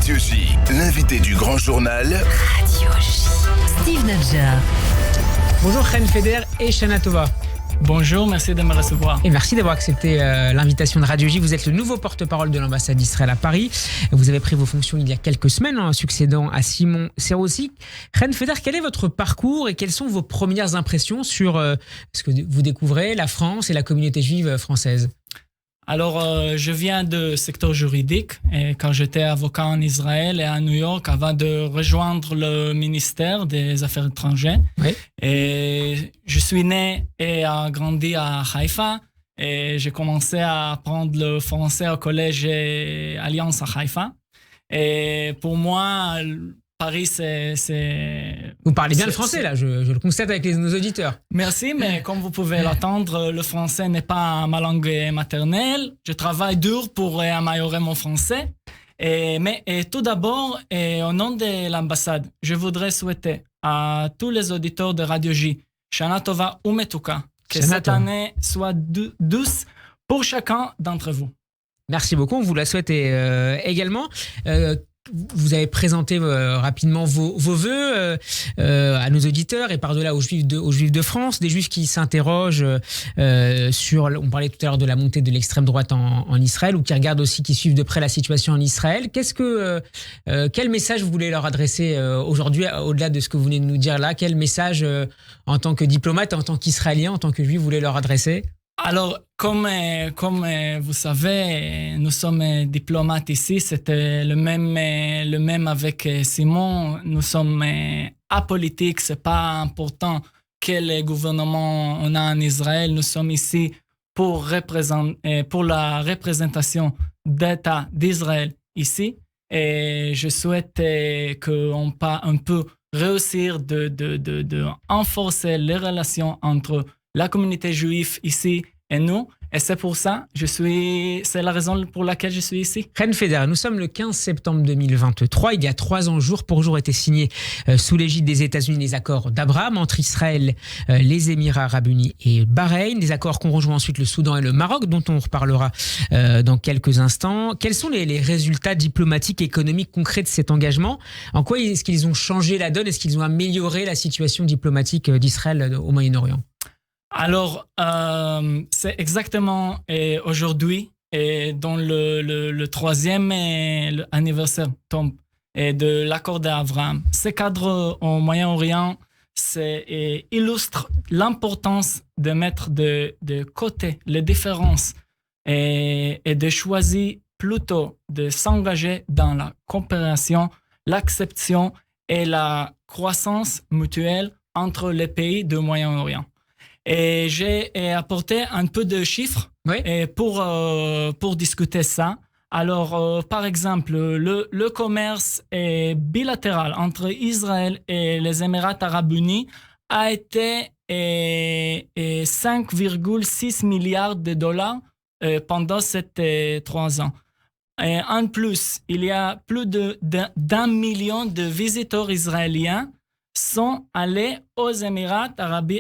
Radio J, l'invité du grand journal. Radio J. Steve Nadjar. Bonjour Chen Feder et Shana Tova. Bonjour, merci de me recevoir. Et merci d'avoir accepté l'invitation de Radio J. Vous êtes le nouveau porte-parole de l'ambassade d'Israël à Paris. Vous avez pris vos fonctions il y a quelques semaines, succédant à Simon Seroussi. Chen Feder, quel est votre parcours et quelles sont vos premières impressions sur ce que vous découvrez, la France et la communauté juive française ? Alors, je viens du secteur juridique et quand j'étais avocat en Israël et à New York avant de rejoindre le ministère des Affaires étrangères. Oui. Et je suis né et a grandi à Haïfa et j'ai commencé à apprendre le français au collège Alliance à Haïfa. Et pour moi, Paris, c'est... Vous parlez bien le français, là, je le constate avec nos auditeurs. Merci, mais comme vous pouvez l'entendre, le français n'est pas ma langue maternelle. Je travaille dur pour améliorer mon français. Mais tout d'abord, au nom de l'ambassade, je voudrais souhaiter à tous les auditeurs de Radio J, Shana Tova ou Metuka, que cette année soit douce pour chacun d'entre vous. Merci beaucoup, on vous la souhaite également. Vous avez présenté rapidement vos vœux à nos auditeurs et par-delà aux Juifs de France, des Juifs qui s'interrogent sur, on parlait tout à l'heure de la montée de l'extrême droite en Israël, ou qui regardent aussi, qui suivent de près la situation en Israël. Quel message vous voulez leur adresser aujourd'hui, au-delà de ce que vous venez de nous dire là? Quel message en tant que diplomate, en tant qu'Israélien, en tant que Juif, vous voulez leur adresser? Alors, comme vous savez, nous sommes diplomates ici. C'était le même avec Simon. Nous sommes apolitiques. C'est pas important quel gouvernement on a en Israël. Nous sommes ici pour la représentation d'État d'Israël ici. Et je souhaite qu'on peut réussir de renforcer les relations entre la communauté juive ici et nous. Et c'est pour ça, c'est la raison pour laquelle je suis ici. Chen Feder, nous sommes le 15 septembre 2023. Il y a 3 ans, jour pour jour, étaient signés sous l'égide des États-Unis les accords d'Abraham entre Israël, les Émirats arabes unis et Bahreïn. Des accords qu'ont rejoint ensuite le Soudan et le Maroc, dont on reparlera dans quelques instants. Quels sont les résultats diplomatiques et économiques concrets de cet engagement? En quoi est-ce qu'ils ont changé la donne? Est-ce qu'ils ont amélioré la situation diplomatique d'Israël au Moyen-Orient? Alors, c'est exactement aujourd'hui, dans le 3e anniversaire tombe de l'accord d'Abraham. Ce cadre au Moyen-Orient illustre l'importance de mettre de côté les différences et de choisir plutôt de s'engager dans la coopération, l'acceptation et la croissance mutuelle entre les pays du Moyen-Orient. Et j'ai apporté un peu de chiffres pour discuter ça. Alors, par exemple, le commerce bilatéral entre Israël et les Émirats arabes unis a été 5,6 milliards de dollars pendant ces 3 ans. Et en plus, il y a plus d'1 million de visiteurs israéliens sont allés aux Émirats arabes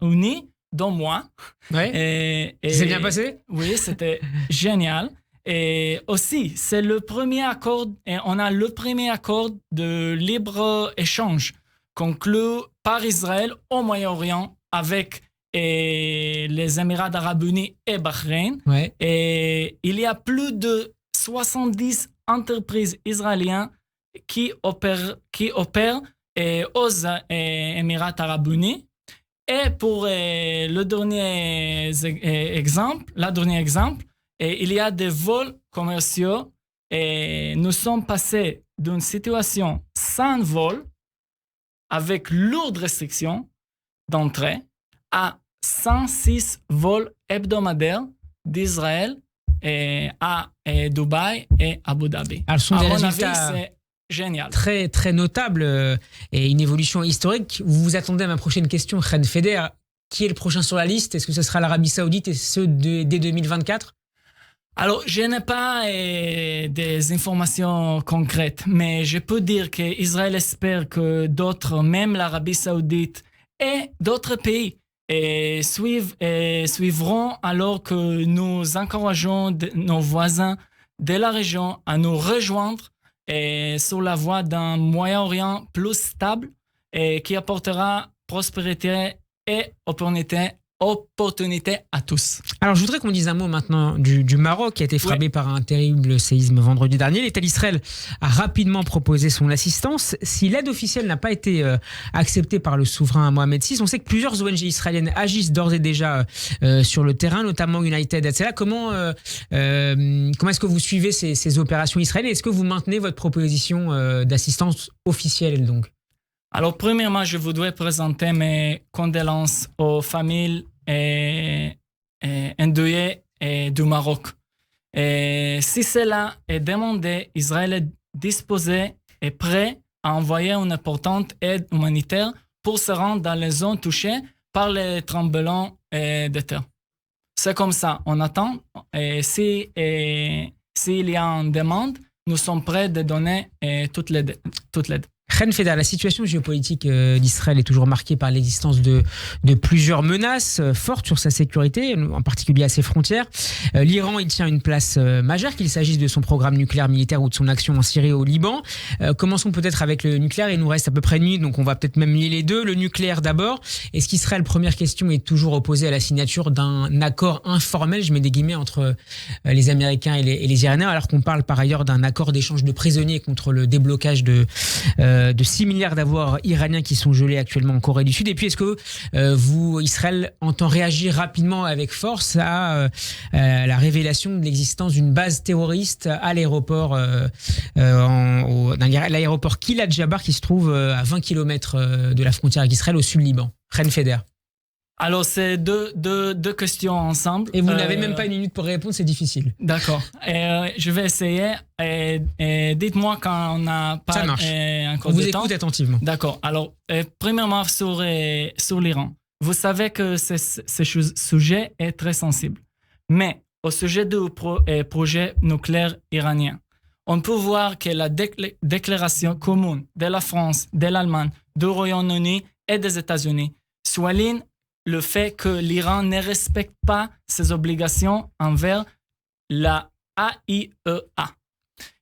unis, dont moi. Ouais. C'est bien passé? Oui, c'était génial. Et aussi, c'est le premier accord, et on a le premier accord de libre-échange conclu par Israël au Moyen-Orient avec les Émirats arabes unis et Bahreïn. Ouais. Et il y a plus de 70 entreprises israéliennes qui opèrent aux Émirats arabes unis. Et pour le dernier exemple, il y a des vols commerciaux et nous sommes passés d'une situation sans vol avec lourdes restrictions d'entrée à 106 vols hebdomadaires d'Israël à Dubaï et Abu Dhabi. Alors, ce sont des résultats c'est génial. Très, très notable et une évolution historique. Vous vous attendez à ma prochaine question, Chen Feder. Qui est le prochain sur la liste? Est-ce que ce sera l'Arabie Saoudite et ce dès 2024? Alors, je n'ai pas des informations concrètes, mais je peux dire qu'Israël espère que d'autres, même l'Arabie Saoudite et d'autres pays, suivront alors que nous encourageons nos voisins de la région à nous rejoindre et sur la voie d'un Moyen-Orient plus stable et qui apportera prospérité et opportunité à tous. Alors, je voudrais qu'on dise un mot maintenant du Maroc, qui a été frappé par un terrible séisme vendredi dernier. L'État d'Israël a rapidement proposé son assistance. Si l'aide officielle n'a pas été acceptée par le souverain Mohamed VI, on sait que plusieurs ONG israéliennes agissent d'ores et déjà sur le terrain, notamment United Hatzalah. Comment est-ce que vous suivez ces opérations israéliennes? Est-ce que vous maintenez votre proposition d'assistance officielle donc? Alors, premièrement, je voudrais présenter mes condoléances aux familles endeuillées du Maroc. Et si cela est demandé, Israël est disposé et prêt à envoyer une importante aide humanitaire pour se rendre dans les zones touchées par les tremblements de terre. C'est comme ça, on attend. Et s'il y a une demande, nous sommes prêts de donner toute l'aide. Chen Feder, la situation géopolitique d'Israël est toujours marquée par l'existence de plusieurs menaces fortes sur sa sécurité, en particulier à ses frontières. L'Iran, il tient une place majeure, qu'il s'agisse de son programme nucléaire militaire ou de son action en Syrie ou au Liban. Commençons peut-être avec le nucléaire. Il nous reste à peu près une minute, donc on va peut-être même lier les deux. Le nucléaire d'abord. Est-ce qu'Israël, première question, est toujours opposé à la signature d'un accord informel, je mets des guillemets, entre les Américains et les Iraniens, alors qu'on parle par ailleurs d'un accord d'échange de prisonniers contre le déblocage de 6 milliards d'avoirs iraniens qui sont gelés actuellement en Corée du Sud. Et puis, est-ce que Israël entend réagir rapidement avec force à la révélation de l'existence d'une base terroriste à l'aéroport, l'aéroport Gilad Shabar qui se trouve à 20 km de la frontière avec Israël au sud Liban? Chen Feder. Alors, c'est deux questions ensemble. Et vous n'avez même pas une minute pour répondre, c'est difficile. D'accord. Je vais essayer. Et dites-moi quand on n'a pas encore de temps. On vous écoute attentivement. D'accord. Alors, premièrement, sur l'Iran. Vous savez que ce sujet est très sensible. Mais au sujet du projet nucléaire iranien, on peut voir que la déclaration commune de la France, de l'Allemagne, du Royaume-Uni et des États-Unis souligne le fait que l'Iran ne respecte pas ses obligations envers la AIEA.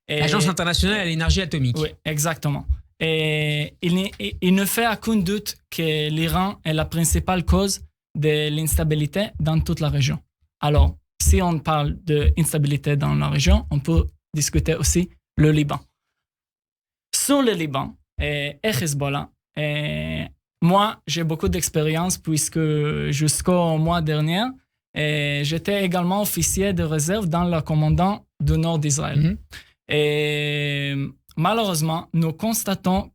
L'Agence internationale à l'énergie atomique. Oui, exactement. Et il ne fait aucun doute que l'Iran est la principale cause de l'instabilité dans toute la région. Alors, si on parle d'instabilité dans la région, on peut discuter aussi le Liban. Sur le Liban et Hezbollah, moi, j'ai beaucoup d'expérience puisque jusqu'au mois dernier, j'étais également officier de réserve dans le commandant du nord d'Israël. Et malheureusement, nous constatons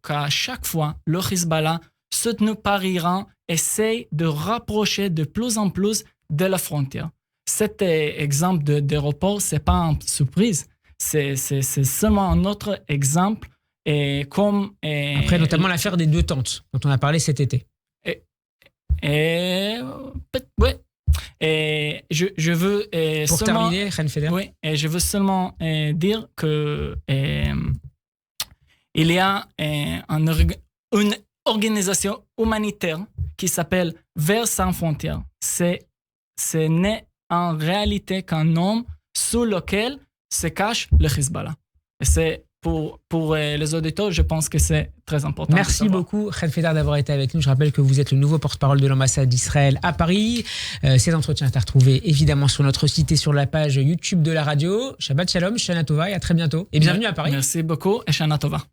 qu'à chaque fois, le Hezbollah, soutenu par l'Iran, essaye de rapprocher de plus en plus de la frontière. Cet exemple d'aéroport, ce n'est pas une surprise. C'est seulement un autre exemple. Après, notamment l'affaire des 2 tentes dont on a parlé cet été. Oui. Et je veux pour seulement, terminer, Chen Feder. Oui, et je veux seulement dire que il y a une organisation humanitaire qui s'appelle Vers sans frontières. Ce n'est en réalité qu'un homme sous lequel se cache le Hezbollah. Et c'est pour les auditeurs, je pense que c'est très important. Merci beaucoup, Chen Feder, d'avoir été avec nous. Je rappelle que vous êtes le nouveau porte-parole de l'ambassade d'Israël à Paris. Cet entretien est à retrouver évidemment sur notre site et sur la page YouTube de la radio. Shabbat Shalom, Shana Tova et à très bientôt. Et bienvenue à Paris. Merci beaucoup et Shana Tova.